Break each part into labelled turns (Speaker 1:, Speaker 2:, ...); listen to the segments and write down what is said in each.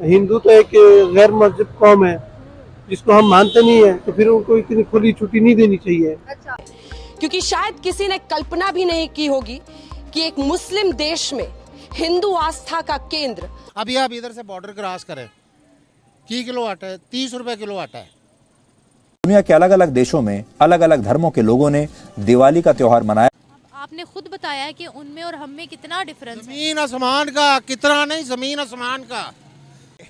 Speaker 1: हिंदू तो एक गैर मस्जिद कौम है जिसको हम मानते नहीं है, तो फिर उनको इतनी खुली छुट्टी नहीं देनी चाहिए।
Speaker 2: अच्छा, क्योंकि शायद किसी ने कल्पना भी नहीं की होगी कि एक मुस्लिम देश में हिंदू आस्था का केंद्र।
Speaker 3: अभी आप इधर से बॉर्डर क्रॉस करें, किलो आटा है 30 रुपए किलो आटा है।
Speaker 4: दुनिया के अलग अलग देशों में अलग अलग धर्मों के लोगों ने दिवाली का त्योहार मनाया।
Speaker 5: आपने खुद बताया कि उनमें और हम में कितना डिफरेंस है।
Speaker 3: जमीन आसमान का, कितना नहीं, जमीन आसमान का।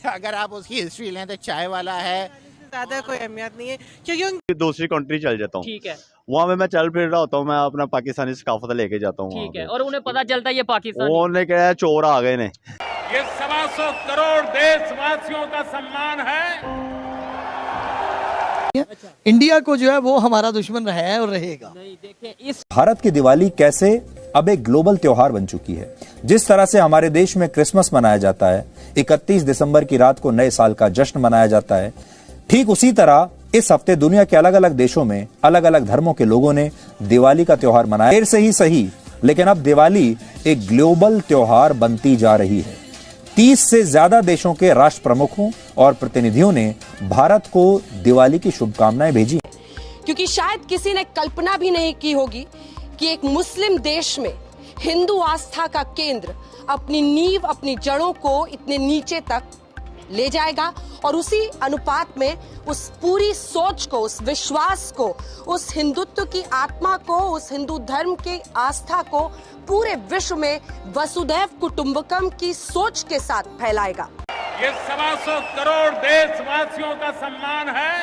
Speaker 3: अगर आप उसकी हिस्ट्री लें तो चाय वाला है,
Speaker 6: ज्यादा कोई अहमियत नहीं है, क्योंकि
Speaker 7: दूसरी कंट्री चल जाता हूँ।
Speaker 8: ठीक है,
Speaker 7: वहाँ में मैं चल फिर रहा होता हूँ, मैं अपना पाकिस्तानी सकाफत लेके जाता हूँ।
Speaker 8: ठीक है, और उन्हें पता चलता है ये पाकिस्तान।
Speaker 7: उन्होंने क्या है, चोर आ गए ने।
Speaker 9: ये 125 करोड़ देशवासियों का सम्मान है।
Speaker 10: इंडिया को जो है वो हमारा दुश्मन रहा है और रहेगा।
Speaker 8: नहीं, देखिए इस
Speaker 4: भारत की दिवाली कैसे अब एक ग्लोबल त्योहार बन चुकी है। जिस तरह से हमारे देश में क्रिसमस मनाया जाता है, 31 दिसंबर की रात को नए साल का जश्न मनाया जाता है, ठीक उसी तरह इस हफ्ते दुनिया के अलग अलग देशों में अलग अलग धर्मों के लोगों ने दिवाली का त्योहार मनाया। देर से ही सही, लेकिन अब दिवाली एक ग्लोबल त्योहार बनती जा रही है। 30 से ज्यादा देशों के राष्ट्र प्रमुखों और प्रतिनिधियों ने भारत को दिवाली की शुभकामनाएं भेजी।
Speaker 2: क्योंकि शायद किसी ने कल्पना भी नहीं की होगी कि एक मुस्लिम देश में हिंदू आस्था का केंद्र अपनी नींव, अपनी जड़ों को इतने नीचे तक ले जाएगा और उसी अनुपात में उस पूरी सोच को, उस विश्वास को, उस हिंदुत्व की आत्मा को, उस हिंदू धर्म की आस्था को पूरे विश्व में वसुधैव कुटुंबकम की सोच के साथ फैलाएगा।
Speaker 9: ये 125 करोड़ देशवासियों का सम्मान है।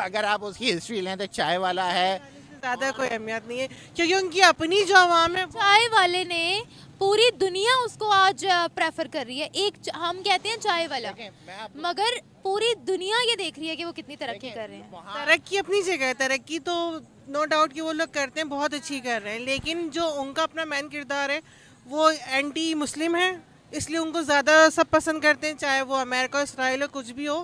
Speaker 3: अगर आप उसकी हिस्ट्री लें तो चाय वाला है,
Speaker 6: ज्यादा कोई अहमियत नहीं है, क्योंकि उनकी अपनी जो आवाम है,
Speaker 5: चाय वाले ने पूरी दुनिया उसको आज प्रेफर कर रही है। एक हम कहते हैं चाय वाला, मगर पूरी दुनिया ये देख रही है कि वो कितनी तरक्की कर रहे हैं।
Speaker 6: तरक्की अपनी जगह है, तरक्की तो नो डाउट कि वो लोग करते हैं, बहुत अच्छी कर रहे हैं, लेकिन जो उनका अपना मेन किरदार है वो एंटी मुस्लिम है, इसलिए उनको ज्यादा सब पसंद करते हैं, चाहे वो अमेरिका, इसराइल हो, कुछ भी हो।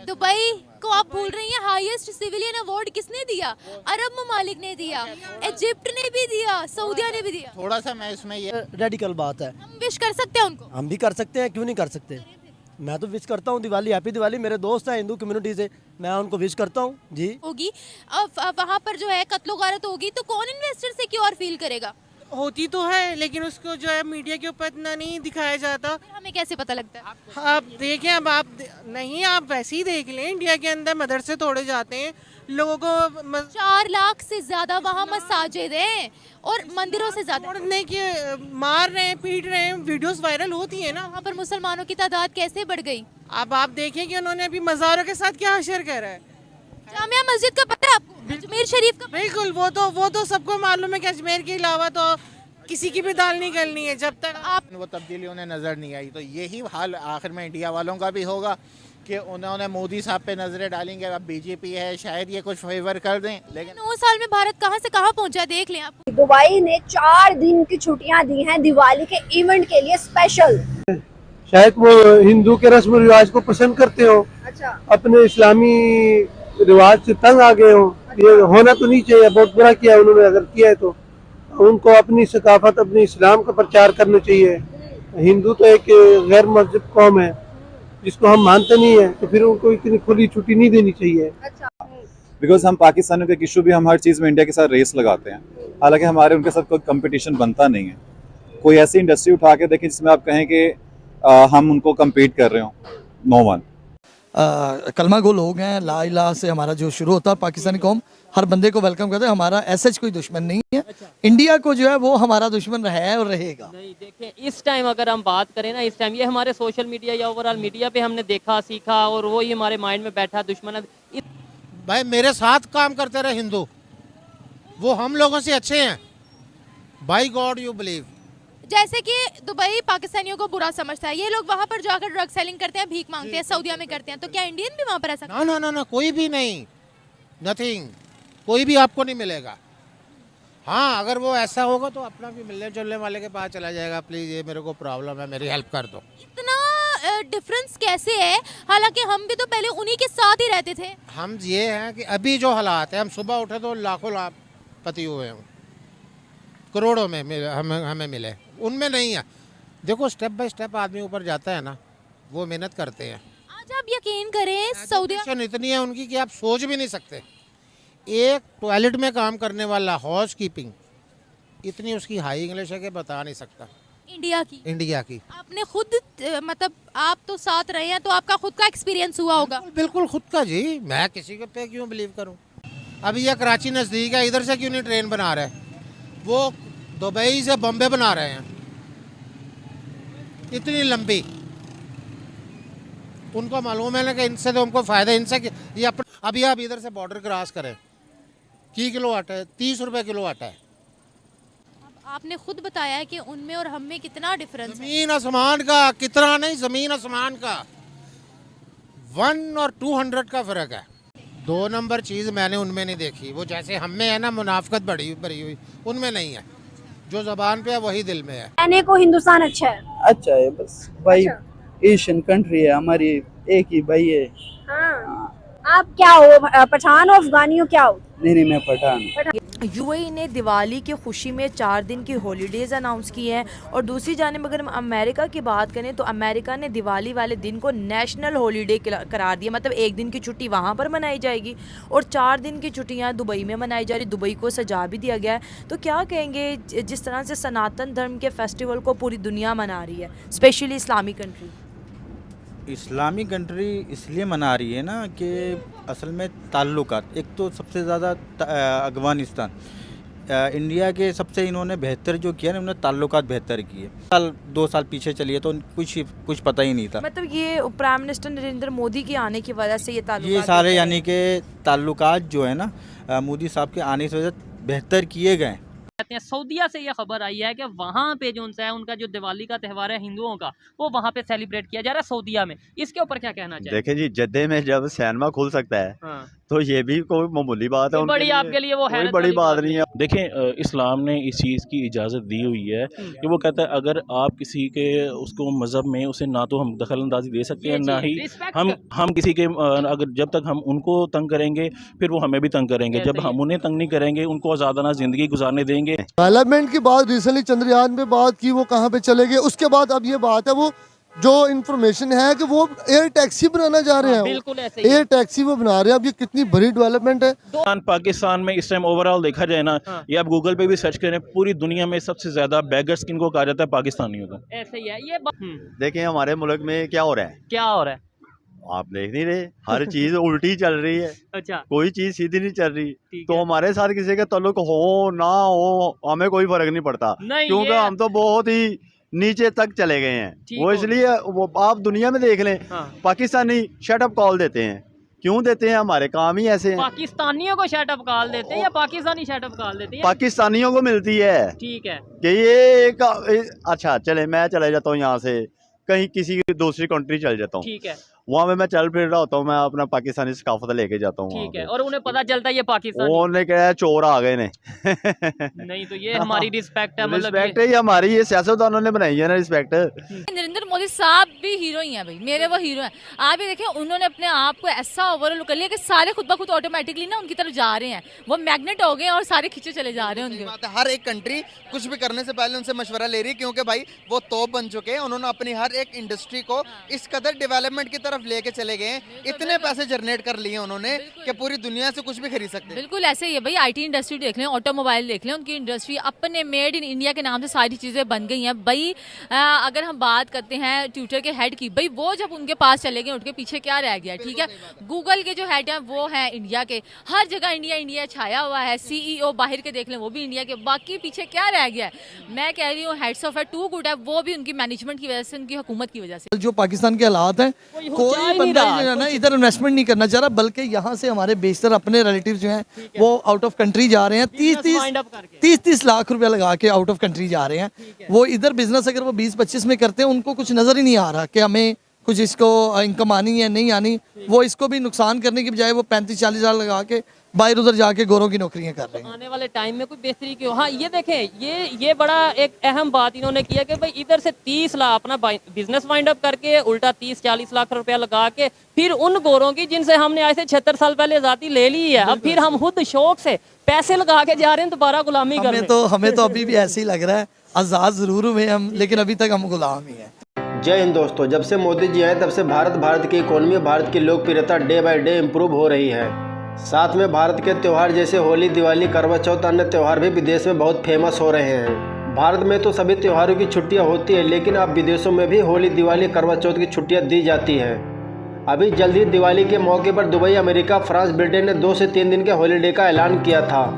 Speaker 5: दुबई को आप भूल रही हैं, हाईएस्ट सिविलियन अवार्ड किसने दिया? अरब ममालिक ने दिया, इजिप्ट ने भी दिया, सऊदिया ने भी दिया।
Speaker 3: थोड़ा सा मैं इसमें ये
Speaker 10: रेडिकल बात है।
Speaker 5: हम विश कर सकते हैं उनको?
Speaker 10: हम भी कर सकते हैं, क्यों नहीं कर सकते। मैं तो विश करता हूँ दिवाली, हैप्पी दिवाली। मेरे दोस्त हैं हिंदू कम्युनिटी से, मैं उनको विश करता हूँ जी।
Speaker 5: होगी अब वहाँ पर जो है कत्लो गारत होगी तो कौन इन्वेस्टर सिक्योर फील करेगा?
Speaker 6: होती तो है, लेकिन उसको जो है मीडिया के ऊपर इतना नहीं दिखाया जाता।
Speaker 5: हमें कैसे पता लगता है?
Speaker 6: आप देखें, अब आप नहीं, आप वैसे ही देख लें, इंडिया के अंदर मदरसे तोड़े जाते हैं, लोगों को
Speaker 5: 4 लाख से ज्यादा वहाँ मसाजिद हैं और मंदिरों से ज्यादा
Speaker 6: तोड़ने के मार रहे हैं, पीट रहे हैं, वीडियोस वायरल होती है ना।
Speaker 5: वहाँ पर मुसलमानों की तादाद कैसे बढ़ गई?
Speaker 6: अब आप देखें कि उन्होंने अभी मज़ारों के साथ क्या हशर करा है।
Speaker 5: जामिया मस्जिद का पता है आपको? अजमेर शरीफ का?
Speaker 6: बिल्कुल, वो तो सबको मालूम है कि अजमेर के अलावा तो किसी की भी दाल नहीं गलनी है जब तक
Speaker 3: आप वो तब्दीली उन्हें नजर नहीं आई। तो यही हाल आखिर में इंडिया वालों का भी होगा कि उन्होंने मोदी साहब पे नजरें डालेंगे। अब बीजेपी है, शायद ये कुछ फेवर कर दें, लेकिन
Speaker 5: 9 साल में भारत कहाँ से कहाँ पहुँचा देख लें आप।
Speaker 11: दुबई ने 4 दिन की छुट्टियां दी हैं दिवाली के इवेंट के लिए स्पेशल।
Speaker 1: शायद वो हिंदू के रस्म रिवाज को पसंद करते हो,
Speaker 11: अच्छा,
Speaker 1: अपने इस्लामी रिवाज से तंग आ गए हो। ये होना तो नहीं चाहिए, बहुत बुरा किया उन्होंने, अगर किया है तो उनको अपनी सकाफत, अपनी इस्लाम का प्रचार करना चाहिए। हिंदू तो एक गैर मस्जिद कौम है जिसको हम मानते नहीं है, तो फिर उनको इतनी खुली छुट्टी नहीं देनी चाहिए।
Speaker 12: बिकॉज हम पाकिस्तानियों के इशू भी हम हर चीज़ में इंडिया के साथ रेस लगाते हैं, हालांकि हमारे उनके साथ कोई कंपटीशन बनता नहीं है। कोई ऐसी इंडस्ट्री उठा के देखें जिसमें आप कहें कि हम उनको कम्पीट कर रहे हो, नो वन।
Speaker 10: कलमा गो लोग हैं, ला इलाहा से हमारा जो शुरू होता है, पाकिस्तानी कौम हर बंदे को वेलकम करते हैं। हमारा ऐसा कोई दुश्मन नहीं है। इंडिया को जो है वो हमारा दुश्मन रहा है और रहेगा।
Speaker 8: नहीं, देखिए इस टाइम अगर हम बात करें ना, इस टाइम ये हमारे सोशल मीडिया या ओवरऑल मीडिया पे हमने देखा, सीखा और वो ही हमारे माइंड में बैठा दुश्मन।
Speaker 3: भाई मेरे साथ काम करते रहे हिंदू, वो हम लोगों से अच्छे हैं, बाय गॉड यू बिलीव।
Speaker 5: जैसे कि दुबई पाकिस्तानियों को बुरा समझता है, ये लोग वहाँ पर जाकर ड्रग सेलिंग करते हैं, भीख मांगते हैं, सऊदिया में करते हैं, तो क्या इंडियन भी वहाँ पर ऐसा?
Speaker 3: ना, कोई भी नहीं, नथिंग, कोई भी आपको नहीं मिलेगा। हाँ, अगर वो ऐसा होगा तो अपना भी मिलने जुलने वाले के पास चला जाएगा, प्लीज ये मेरे को प्रॉब्लम है, मेरी हेल्प कर दो।
Speaker 5: इतना डिफरेंस कैसे है? हालांकि हम भी तो पहले उन्हीं के साथ ही रहते थे।
Speaker 3: हम ये हैं कि अभी जो हालात है, हम सुबह उठे तो लाखों लाखपति हुए हैं, करोड़ों में हमें मिले, उनमें नहीं है। देखो स्टेप बाय स्टेप आदमी ऊपर जाता है ना, वो मेहनत करते हैं।
Speaker 5: आज आप यकीन करें सऊदी
Speaker 3: एजुकेशन इतनी है उनकी कि आप सोच भी नहीं सकते। एक टॉयलेट में काम करने वाला हाउस कीपिंग, इतनी उसकी हाई इंग्लिश है कि बता नहीं सकता।
Speaker 5: इंडिया की आपने खुद मतलब आप तो साथ रहे हैं, तो आपका खुद का एक्सपीरियंस हुआ होगा।
Speaker 3: बिल्कुल खुद का जी, मैं किसी के पे क्यों बिलीव करूं। अभी ये कराची नज़दीक है, इधर से क्यों नहीं ट्रेन बना रहे, वो दुबई से बॉम्बे बना रहे हैं इतनी लंबी। उनको मालूम है ना कि इनसे तो उनको फ़ायदा, इनसे ये अभी आप इधर से बॉर्डर क्रॉस करें, किलो आटा है 30 रुपए किलो आटा है।
Speaker 5: आपने खुद बताया है कि उनमें और हम में कितना डिफरेंस है।
Speaker 3: ज़मीन आसमान का, कितना नहीं, ज़मीन आसमान का 1 और 200 का फ़र्क है। 2 नंबर चीज़ मैंने उनमें नहीं देखी। वो जैसे हम में है ना मुनाफकत भरी हुई, उनमें नहीं है। जो ज़बान पे है वही दिल में है।
Speaker 11: कहने को हिंदुस्तान अच्छा है,
Speaker 13: अच्छा है बस भाई। एशियन कंट्री है हमारी, एक ही भाई है।
Speaker 11: हाँ। आप क्या हो, पठान हो, अफगानी हो, क्या हो?
Speaker 13: नहीं मैं पठान।
Speaker 14: यूएई ने दिवाली की खुशी में 4 दिन की हॉलीडेज़ अनाउंस की हैं। और दूसरी जानिब अगर हम अमेरिका की बात करें तो अमेरिका ने दिवाली वाले दिन को नेशनल हॉलीडे करार दिया। मतलब 1 दिन की छुट्टी वहाँ पर मनाई जाएगी और 4 दिन की छुट्टियाँ दुबई में मनाई जा रही। दुबई को सजा भी दिया गया है। तो क्या कहेंगे जिस तरह से सनातन धर्म के फेस्टिवल को पूरी दुनिया मना रही है, स्पेशली इस्लामिक कंट्री?
Speaker 15: इस्लामी कंट्री इसलिए मना रही है ना कि असल में ताल्लुकात, एक तो सबसे ज़्यादा अफगानिस्तान, इंडिया के सबसे इन्होंने बेहतर जो किया ना, उन्होंने ताल्लुकात बेहतर किए। 2 साल पीछे चलिए तो कुछ पता ही नहीं था।
Speaker 14: मतलब ये प्राइम मिनिस्टर नरेंद्र मोदी के आने की वजह से ये
Speaker 15: सारे यानी कि ताल्लुकात जो है ना मोदी साहब के आने की वजह से बेहतर किए गए।
Speaker 8: कहते हैं सऊदीया से ये खबर आई है कि वहाँ पे जो है उनका जो दिवाली का त्यौहार है हिंदुओं का, वो वहाँ पे सेलिब्रेट किया जा रहा है सऊदीया में। इसके ऊपर क्या कहना चाहिए?
Speaker 7: देखें जी, जद्दे में जब सिनेमा खुल सकता है तो ये भी कोई मामूली बात है,
Speaker 8: बड़ी आपके लिए वो
Speaker 7: कोई बड़ी बात नहीं है।
Speaker 16: देखें इस्लाम ने इस चीज़ की इजाज़त दी हुई है कि वो कहता है अगर आप किसी के उसको मज़हब में उसे ना तो हम दखल अंदाजी दे सकते हैं, ना ही हम किसी के अगर जब तक हम उनको तंग करेंगे फिर वो हमें भी तंग करेंगे। जब हम उन्हें तंग नहीं करेंगे, उनको आज़ादाना ज़िंदगी गुजारने देंगे।
Speaker 17: डेवलपमेंट की बात रिसेंटली चंद्रयान पे बात की, वो कहाँ पे चले गए। उसके बाद अब ये बात है, वो जो इन्फॉर्मेशन है कि वो एयर टैक्सी बनाना जा रहे हैं।
Speaker 8: बिल्कुल ऐसे
Speaker 17: एयर टैक्सी वो बना रहे हैं। अब ये कितनी बड़ी डेवलपमेंट है।
Speaker 16: पाकिस्तान में इस टाइम ओवरऑल देखा जाए ना, ये आप गूगल पे भी सर्च करें, पूरी दुनिया में सबसे ज्यादा बेगर्स किनको कहा जाता है, पाकिस्तानियों को।
Speaker 8: ऐसे ही है ये
Speaker 7: देखिए हमारे मुल्क में क्या हो रहा है, आप देख नहीं रहे, हर चीज उल्टी चल रही है।
Speaker 8: अच्छा,
Speaker 7: कोई चीज सीधी नहीं चल रही। तो हमारे साथ किसी का ताल्लुक हो ना हो, हमें कोई फर्क नहीं पड़ता, क्योंकि हम तो बहुत ही नीचे तक चले गए हैं। वो इसलिए वो आप दुनिया में देख लें, पाकिस्तानी शट अप कॉल देते हैं। क्यों देते हैं? हमारे काम ही ऐसे हैं।
Speaker 8: पाकिस्तानियों को शट अप कॉल देते हैं या पाकिस्तानी शट अप कॉल देते हैं?
Speaker 7: पाकिस्तानियों को मिलती है।
Speaker 8: ठीक है
Speaker 7: कि ये एक अच्छा चले, मैं चले जाता हूँ यहाँ से कहीं किसी दूसरी कंट्री चल जाता हूँ,
Speaker 8: ठीक है,
Speaker 7: वहाँ में मैं चल फिर रहा होता हूँ, मैं अपना पाकिस्तानी सकाफत लेके जाता हूँ।
Speaker 8: ठीक है, और उन्हें पता चलता है ये पाकिस्तानी,
Speaker 7: उन्होंने कहा चोर आ गए ने।
Speaker 8: नहीं तो ये हमारी रिस्पेक्ट है, मतलब
Speaker 7: रिस्पेक्ट है, ये हमारी ये सियासतदानों ने बनाई है ना रिस्पेक्ट।
Speaker 5: नरेंद्र मोदी साहब भी हीरो ही हैं भाई, मेरे वो हीरो हैं। आप ये देखें, उन्होंने अपने आप को ऐसा ओवरऑल कर लिया कि सारे खुद ब खुद ऑटोमेटिकली ना उनकी तरफ जा रहे हैं, वो मैग्नेट हो गए और सारे खींचे चले जा रहे हैं उनके।
Speaker 18: हर एक कंट्री कुछ भी करने से पहले उनसे मशवरा ले रही है, क्योंकि भाई वो तोप बन चुके हैं। उन्होंने अपनी हर एक इंडस्ट्री को इस कदर डेवलपमेंट की तरफ लेके चले गए, इतने पैसे जनरेट कर लिए उन्होंने कि पूरी दुनिया से कुछ भी खरीद सकते हैं।
Speaker 5: बिल्कुल ऐसे ही है भाई, आईटी इंडस्ट्री देख लें, ऑटोमोबाइल देख लें, उनकी इंडस्ट्री अपने मेड इन इंडिया के नाम से सारी चीज़ें बन गई हैं भाई। अगर हम बात करते हैं ट्विटर के हेड की, भाई वो जब उनके पास चले गए, उनके पीछे क्या रह गया? ठीक है, गूगल के जो हेड हैं वो हैं इंडिया के, हर जगह इंडिया इंडिया छाया हुआ है। सीईओ बाहर के देख लें, वो भी इंडिया के, बाकी पीछे क्या रह गया है? मैं कह रही हूँ हेड्स ऑफ है टू गुड है, वो भी उनकी मैनेजमेंट की वजह से, उनकी हुकूमत की वजह से।
Speaker 10: जो पाकिस्तान के हालात हैं, कोई बंदा जो है ना इधर इन्वेस्टमेंट नहीं करना चाह रहा, बल्कि यहाँ से हमारे बेशतर अपने रिलेटिव जो हैं वो आउट ऑफ कंट्री जा रहे हैं। 30-30 लाख रुपया लगा के आउट ऑफ कंट्री जा रहे हैं। वो इधर बिजनेस अगर वो 20-25 में करते हैं, उनको कुछ नजर ही नहीं आ रहा कि हमें कुछ इसको इनकम आनी है नहीं आनी। वो इसको भी नुकसान करने की बजाय वो 35-40 हज़ार लगा के बाहर उधर जाके गोरों की नौकरियां कर रहे हैं।
Speaker 8: आने वाले टाइम में कोई बेहतरी क्यों? हाँ ये देखें, ये बड़ा एक अहम बात इन्होंने किया कि भाई इधर से 30 लाख अपना बिजनेस वाइंड अप करके उल्टा 30-40 लाख रुपया लगा के फिर उन गोरों की जिनसे हमने आज से 76 साल पहले आज़ादी ले ली है, अब फिर हम खुद शौक से पैसे लगा के जा रहे हैं दोबारा गुलामी करने।
Speaker 10: हमें तो अभी भी ऐसे ही लग रहा है आज़ाद ज़रूर हुए हम, लेकिन अभी तक हम गुलाम ही हैं।
Speaker 19: जय हिंद दोस्तों, जब से मोदी जी आए तब से भारत की इकोनॉमी, भारत की लोकप्रियता डे बाय डे इम्प्रूव हो रही है। साथ में भारत के त्यौहार जैसे होली, दिवाली, करवा चौथ, अन्य त्यौहार भी विदेश में बहुत फेमस हो रहे हैं। भारत में तो सभी त्योहारों की छुट्टियां होती है, लेकिन अब विदेशों में भी होली, दिवाली, करवा चौथ की छुट्टियां दी जाती है। अभी जल्द ही दिवाली के मौके पर दुबई, अमेरिका, फ्रांस, ब्रिटेन ने 2 से 3 दिन के हॉलीडे का ऐलान किया था।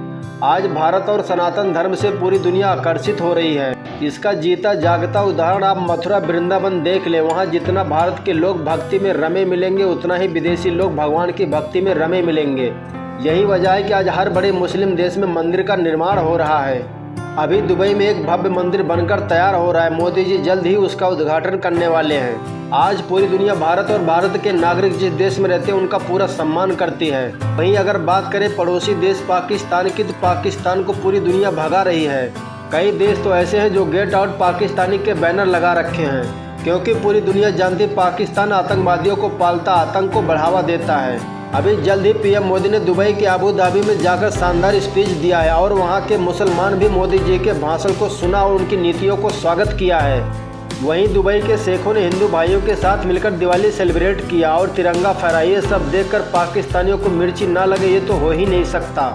Speaker 19: आज भारत और सनातन धर्म से पूरी दुनिया आकर्षित हो रही है। इसका जीता जागता उदाहरण आप मथुरा, वृंदावन देख लें। वहाँ जितना भारत के लोग भक्ति में रमे मिलेंगे, उतना ही विदेशी लोग भगवान की भक्ति में रमे मिलेंगे। यही वजह है कि आज हर बड़े मुस्लिम देश में मंदिर का निर्माण हो रहा है। अभी दुबई में एक भव्य मंदिर बनकर तैयार हो रहा है। मोदी जी जल्द ही उसका उद्घाटन करने वाले हैं। आज पूरी दुनिया भारत और भारत के नागरिक जिस देश में रहते हैं उनका पूरा सम्मान करती है। वहीं अगर बात करें पड़ोसी देश पाकिस्तान की, तो पाकिस्तान को पूरी दुनिया भगा रही है। कई देश तो ऐसे हैं जो गेट आउट पाकिस्तानी के बैनर लगा रखे हैं, क्योंकि पूरी दुनिया जानती पाकिस्तान आतंकवादियों को पालता, आतंक को बढ़ावा देता है। अभी जल्द ही पीएम मोदी ने दुबई के अबू धाबी में जाकर शानदार स्पीच दिया है और वहां के मुसलमान भी मोदी जी के भाषण को सुना और उनकी नीतियों को स्वागत किया है। वहीं दुबई के शेखों ने हिंदू भाइयों के साथ मिलकर दिवाली सेलिब्रेट किया और तिरंगा फहराया। ये सब देखकर पाकिस्तानियों को मिर्ची ना लगे ये तो हो ही नहीं सकता।